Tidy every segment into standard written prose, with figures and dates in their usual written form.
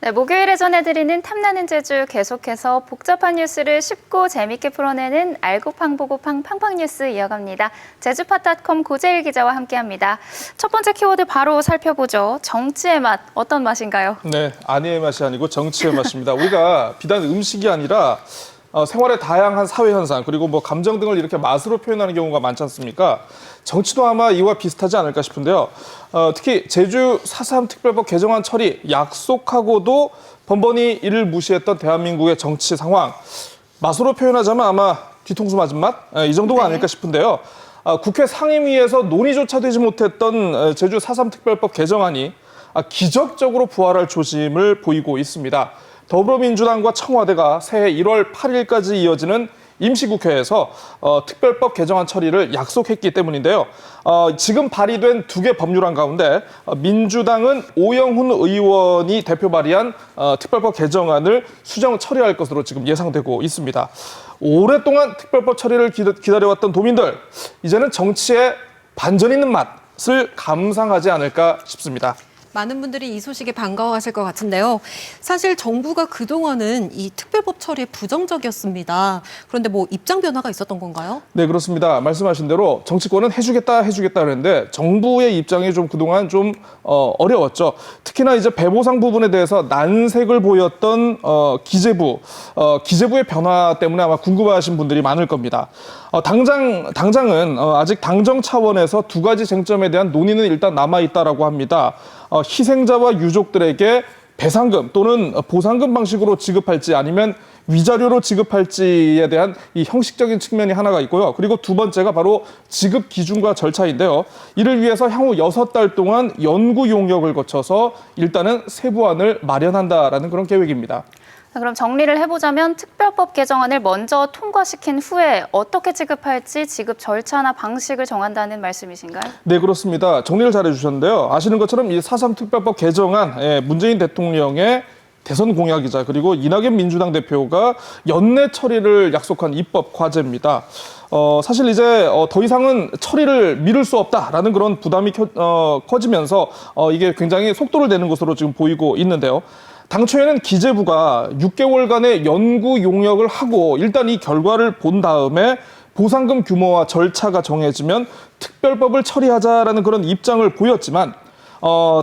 네, 목요일에 전해드리는 탐나는 제주 계속해서 복잡한 뉴스를 쉽고 재밌게 풀어내는 알고팡보고팡 팡팡 뉴스 이어갑니다. 제주팟닷컴 고재일 기자와 함께합니다. 첫 번째 키워드 바로 살펴보죠. 정치의 맛, 어떤 맛인가요? 네, 아니의 맛이 아니고 정치의 맛입니다. 우리가 비단 음식이 아니라 생활의 다양한 사회 현상 그리고 뭐 감정 등을 이렇게 맛으로 표현하는 경우가 많지 않습니까? 정치도 아마 이와 비슷하지 않을까 싶은데요. 특히 제주 4.3 특별법 개정안 처리 약속하고도 번번이 이를 무시했던 대한민국의 정치 상황. 맛으로 표현하자면 아마 뒤통수 맞은 맛? 이 정도가 아닐까 싶은데요. 국회 상임위에서 논의조차 되지 못했던 제주 4.3 특별법 개정안이 기적적으로 부활할 조짐을 보이고 있습니다. 더불어민주당과 청와대가 새해 1월 8일까지 이어지는 임시국회에서 특별법 개정안 처리를 약속했기 때문인데요. 지금 발의된 두 개 법률안 가운데 민주당은 오영훈 의원이 대표 발의한 특별법 개정안을 수정 처리할 것으로 지금 예상되고 있습니다. 오랫동안 특별법 처리를 기다려왔던 도민들, 이제는 정치에 반전 있는 맛을 감상하지 않을까 싶습니다. 많은 분들이 이 소식에 반가워하실 것 같은데요. 사실 정부가 그동안은 이 특별법 처리에 부정적이었습니다. 그런데 뭐 입장 변화가 있었던 건가요? 네, 그렇습니다. 말씀하신 대로 정치권은 해주겠다 그랬는데 정부의 입장이 좀 그동안 좀 어려웠죠. 특히나 이제 배보상 부분에 대해서 난색을 보였던 기재부의 변화 때문에 아마 궁금해하신 분들이 많을 겁니다. 당장은 아직 당정 차원에서 두 가지 쟁점에 대한 논의는 일단 남아있다라고 합니다. 희생자와 유족들에게 배상금 또는 보상금 방식으로 지급할지 아니면 위자료로 지급할지에 대한 이 형식적인 측면이 하나가 있고요. 그리고 두 번째가 바로 지급 기준과 절차인데요. 이를 위해서 향후 6달 동안 연구 용역을 거쳐서 일단은 세부안을 마련한다라는 그런 계획입니다. 그럼 정리를 해보자면 특별법 개정안을 먼저 통과시킨 후에 어떻게 지급할지 지급 절차나 방식을 정한다는 말씀이신가요? 네, 그렇습니다. 정리를 잘 해주셨는데요. 아시는 것처럼 이 4.3 특별법 개정안 문재인 대통령의 대선 공약이자 그리고 이낙연 민주당 대표가 연내 처리를 약속한 입법 과제입니다. 사실 이제 더 이상은 처리를 미룰 수 없다라는 그런 부담이 커지면서 이게 굉장히 속도를 내는 것으로 지금 보이고 있는데요. 당초에는 기재부가 6개월간의 연구 용역을 하고 일단 이 결과를 본 다음에 보상금 규모와 절차가 정해지면 특별법을 처리하자라는 그런 입장을 보였지만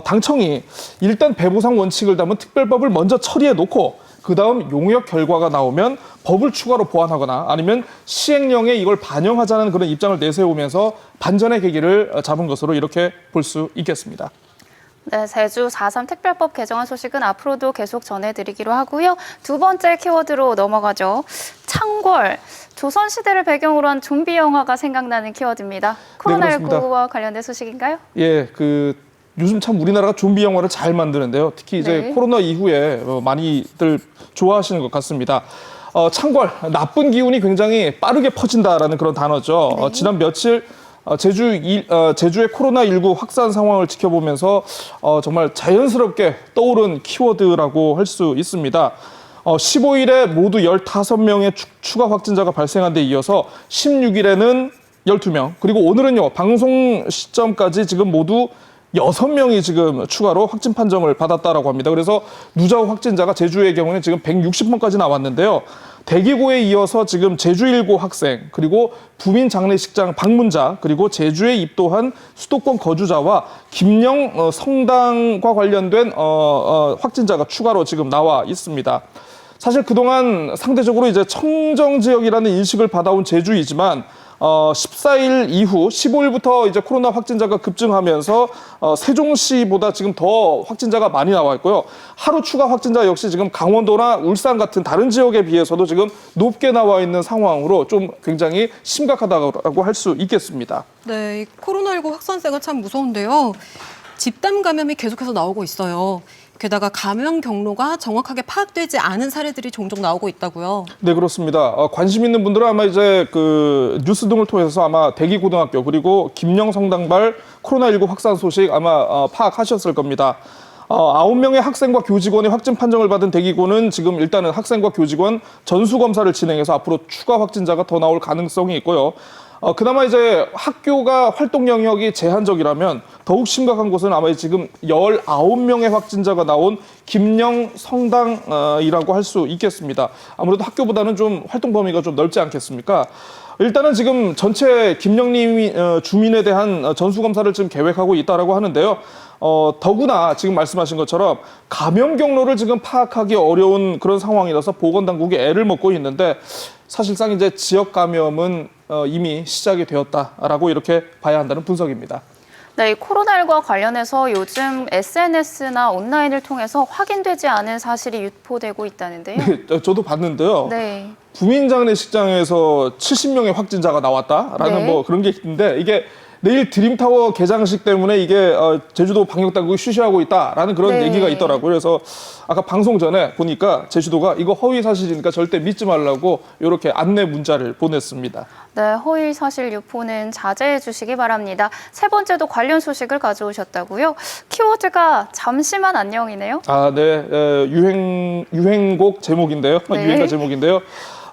당청이 일단 배보상 원칙을 담은 특별법을 먼저 처리해 놓고 그다음 용역 결과가 나오면 법을 추가로 보완하거나 아니면 시행령에 이걸 반영하자는 그런 입장을 내세우면서 반전의 계기를 잡은 것으로 이렇게 볼 수 있겠습니다. 네, 제주 4.3 특별법 개정안 소식은 앞으로도 계속 전해드리기로 하고요. 두 번째 키워드로 넘어가죠. 창궐, 조선시대를 배경으로 한 좀비 영화가 생각나는 키워드입니다. 코로나19와 관련된 소식인가요? 예, 요즘 참 우리나라가 좀비 영화를 잘 만드는데요. 특히 이제 코로나 이후에 많이들 좋아하시는 것 같습니다. 창궐, 나쁜 기운이 굉장히 빠르게 퍼진다라는 그런 단어죠. 네. 지난 며칠 제주의 코로나19 확산 상황을 지켜보면서 정말 자연스럽게 떠오른 키워드라고 할 수 있습니다. 15일에 모두 15명의 추가 확진자가 발생한 데 이어서 16일에는 12명, 그리고 오늘은요, 방송 시점까지 지금 모두 6명이 지금 추가로 확진 판정을 받았다라고 합니다. 그래서 누적 확진자가 제주의 경우는 지금 160명까지 나왔는데요. 대기고에 이어서 지금 제주1고 학생, 그리고 부민 장례식장 방문자, 그리고 제주에 입도한 수도권 거주자와 김영 성당과 관련된 확진자가 추가로 지금 나와 있습니다. 사실 그동안 상대적으로 이제 청정 지역이라는 인식을 받아온 제주이지만 14일 이후 15일부터 이제 코로나 확진자가 급증하면서 세종시보다 지금 더 확진자가 많이 나와 있고요. 하루 추가 확진자 역시 지금 강원도나 울산 같은 다른 지역에 비해서도 지금 높게 나와 있는 상황으로 좀 굉장히 심각하다고 할 수 있겠습니다. 네, 이 코로나19 확산세가 참 무서운데요. 집단 감염이 계속해서 나오고 있어요. 게다가 감염 경로가 정확하게 파악되지 않은 사례들이 종종 나오고 있다고요. 네, 그렇습니다. 관심 있는 분들은 아마 이제 뉴스 등을 통해서 아마 대기고등학교 그리고 김영성당발 코로나19 확산 소식 아마 파악하셨을 겁니다. 9명의 학생과 교직원이 확진 판정을 받은 대기고는 지금 일단은 학생과 교직원 전수검사를 진행해서 앞으로 추가 확진자가 더 나올 가능성이 있고요. 그나마 이제 학교가 활동 영역이 제한적이라면 더욱 심각한 곳은 아마 지금 19명의 확진자가 나온 김영 성당이라고 할 수 있겠습니다. 아무래도 학교보다는 좀 활동 범위가 좀 넓지 않겠습니까? 일단은 지금 전체 김영리 주민에 대한 전수검사를 지금 계획하고 있다라고 하는데요. 더구나 지금 말씀하신 것처럼 감염 경로를 지금 파악하기 어려운 그런 상황이라서 보건당국이 애를 먹고 있는데 사실상 이제 지역 감염은 이미 시작이 되었다라고 이렇게 봐야 한다는 분석입니다. 네, 이 코로나19와 관련해서 요즘 SNS나 온라인을 통해서 확인되지 않은 사실이 유포되고 있다는데요. 네, 저도 봤는데요. 네. 부민장례식장에서 70명의 확진자가 나왔다라는 네. 뭐 그런 게 있는데 이게 내일 드림타워 개장식 때문에 이게 제주도 방역당국이 쉬쉬하고 있다라는 그런 네. 얘기가 있더라고요. 그래서 아까 방송 전에 보니까 제주도가 이거 허위 사실이니까 절대 믿지 말라고 이렇게 안내 문자를 보냈습니다. 네, 허위 사실 유포는 자제해 주시기 바랍니다. 세 번째도 관련 소식을 가져오셨다고요? 키워드가 잠시만 안녕이네요. 아, 네. 유행곡 제목인데요. 네. 유행가 제목인데요.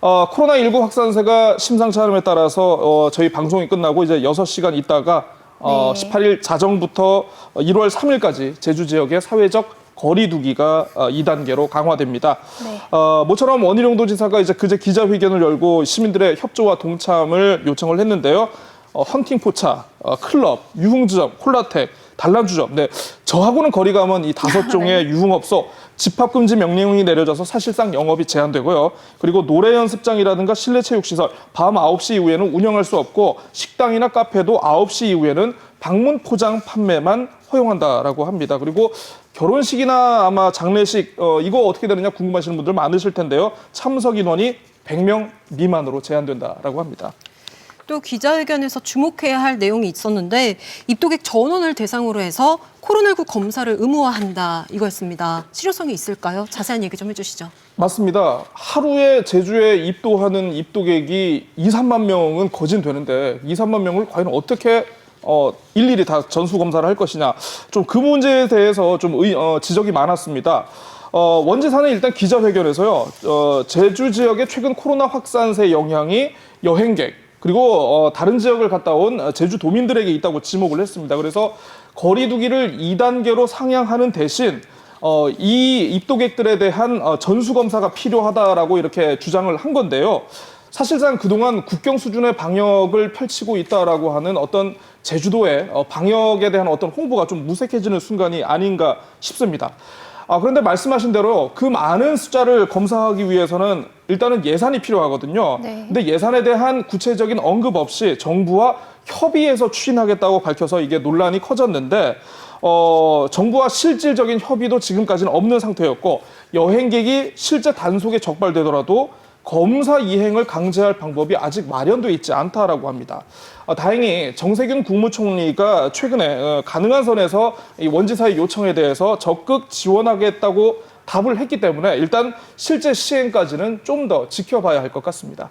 코로나19 확산세가 심상치 않음에 따라서 저희 방송이 끝나고 이제 6시간 있다가 네. 18일 자정부터 1월 3일까지 제주 지역의 사회적 거리두기가 2단계로 강화됩니다. 네. 모처럼 원희룡 지사가 이제 그제 기자회견을 열고 시민들의 협조와 동참을 요청을 했는데요. 헌팅 포차, 클럽, 유흥주점, 콜라텍, 단란주점. 네, 저하고는 거리가 먼 이 5종의 유흥업소 집합금지 명령이 내려져서 사실상 영업이 제한되고요. 그리고 노래 연습장이라든가 실내 체육시설 밤 9시 이후에는 운영할 수 없고 식당이나 카페도 9시 이후에는 방문 포장 판매만 허용한다라고 합니다. 그리고 결혼식이나 아마 장례식 이거 어떻게 되느냐 궁금하시는 분들 많으실 텐데요. 참석 인원이 100명 미만으로 제한된다라고 합니다. 또 기자회견에서 주목해야 할 내용이 있었는데 입도객 전원을 대상으로 해서 코로나19 검사를 의무화한다 이거였습니다. 실효성이 있을까요? 자세한 얘기 좀 해주시죠. 맞습니다. 하루에 제주에 입도하는 입도객이 2, 3만 명은 거진되는데 2, 3만 명을 과연 어떻게 일일이 다 전수검사를 할 것이냐. 좀 그 문제에 대해서 좀 지적이 많았습니다. 원지사는 일단 기자회견에서요. 제주 지역의 최근 코로나 확산세 영향이 여행객 그리고 다른 지역을 갔다 온 제주도민들에게 있다고 지목을 했습니다. 그래서 거리두기를 2단계로 상향하는 대신 이 입도객들에 대한 전수검사가 필요하다라고 이렇게 주장을 한 건데요. 사실상 그동안 국경 수준의 방역을 펼치고 있다라고 하는 어떤 제주도의 방역에 대한 어떤 홍보가 좀 무색해지는 순간이 아닌가 싶습니다. 그런데 말씀하신 대로 그 많은 숫자를 검사하기 위해서는 일단은 예산이 필요하거든요. 네. 근데 예산에 대한 구체적인 언급 없이 정부와 협의해서 추진하겠다고 밝혀서 이게 논란이 커졌는데 정부와 실질적인 협의도 지금까지는 없는 상태였고 여행객이 실제 단속에 적발되더라도 검사 이행을 강제할 방법이 아직 마련돼 있지 않다라고 합니다. 다행히 정세균 국무총리가 최근에 가능한 선에서 이 원지사의 요청에 대해서 적극 지원하겠다고 답을 했기 때문에 일단 실제 시행까지는 좀 더 지켜봐야 할 것 같습니다.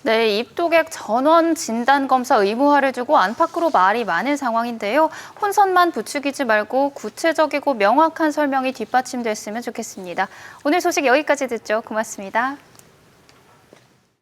네, 입도객 전원 진단검사 의무화를 두고 안팎으로 말이 많은 상황인데요. 혼선만 부추기지 말고 구체적이고 명확한 설명이 뒷받침됐으면 좋겠습니다. 오늘 소식 여기까지 듣죠. 고맙습니다.